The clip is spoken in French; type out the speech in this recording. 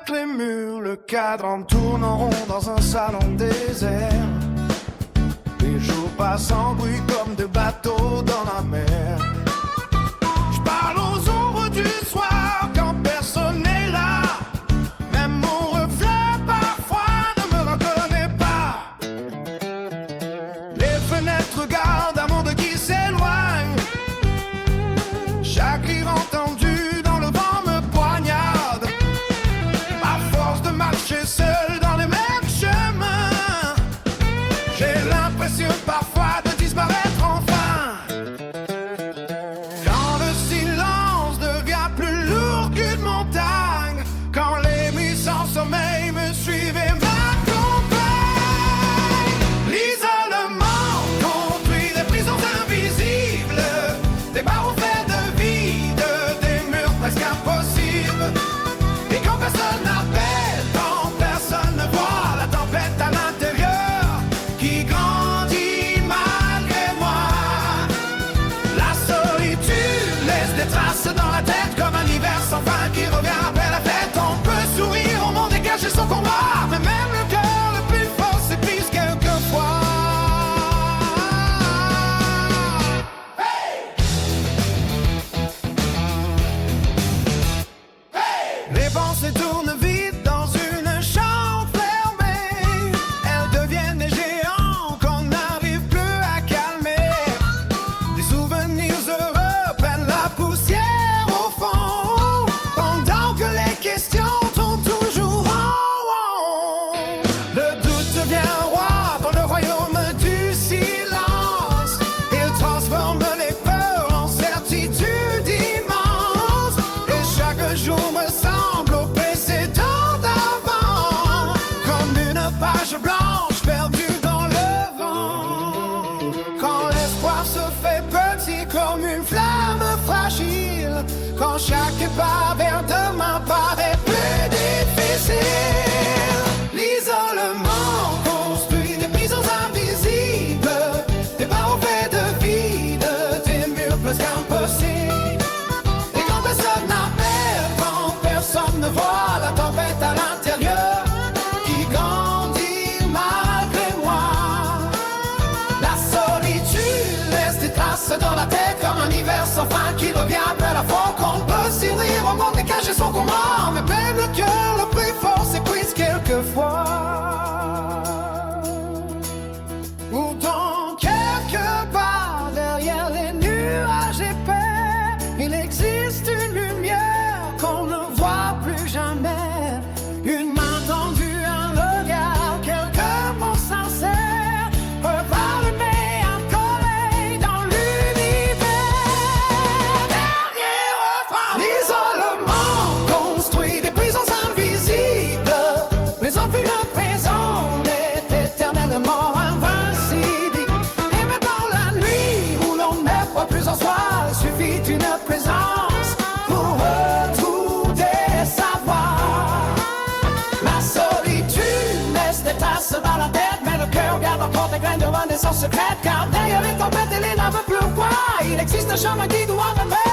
craque les murs, le cadran tourne en rond dans un salon désert. Les jours passent en bruit comme des bateaux dans la mer. Je parle aux ombres du soir quand personne n'est là. Même mon reflet parfois ne me reconnaît pas. Les fenêtres regardent un monde qui s'éloigne. Chaque rire entendu dans le vent me poignarde. À force de marcher seul dans les mêmes chemins, j'ai l'impression parfois de disparaître enfin. Quand le silence devient plus lourd qu'une montagne, quand les nuits sans sommeil me suivent et m'accompagnent. L'isolement construit des prisons invisibles, des barreaux faits de vide, des murs presque impossibles. Et quand personne n'appelle, quand personne ne voit la tempête à l'intérieur qui grandit malgré moi. La solitude laisse des traces dans la tête comme un hiver sans fin qui revient après la fête. On peut sourire au monde et cacher son combat, mais même le cœur le plus fort s'épuise quelquefois. Les pensées tournent vite dans une chambre fermée. Elles deviennent des géants qu'on n'arrive plus à calmer. Des souvenirs heureux prennent la poussière au fond, pendant que les questions tournent toujours en rond. Le doute devient roi dans le royaume du silence. Il transforme les peurs en certitude immense. Et chaque jour me semble au précédent d'avant, comme une page blanche perdue dans le vent. Quand l'espoir se fait petit comme une flamme fragile, quand chaque pas vers demain paraît plus difficile. L'isolement construit des prisons invisibles, des barreaux faits de vide, des murs presque impossibles. Et quand personne n'appelle, quand personne ne voit la tempête à l'intérieur qui grandit malgré moi. La solitude laisse des traces dans la tête comme un hiver sans fin qui revient après la fois qu'on peut s'y rire au monde et cacher son combat. Mais même le cœur le plus fort s'épuise quelquefois. Pourtant quelque part derrière les nuages épais, il existe une lumière qu'on ne voit plus jamais. Une main tendue, un regard, quelques mots sincères peuvent allumer un soleil dans l'univers. Dernier refrain. L'isolement construit des prisons invisibles, mais en vue le présent est éternellement invincible. Et même dans la nuit où l'on n'est pas plus en soi, il suffit d'une présence pour retrouver sa voix. La solitude laisse des traces dans la tête, mais le cœur garde encore des graines de renaissance secrète. Car derrière les tempêtes et les laves plus quoi, il existe un chemin qui doit remettre.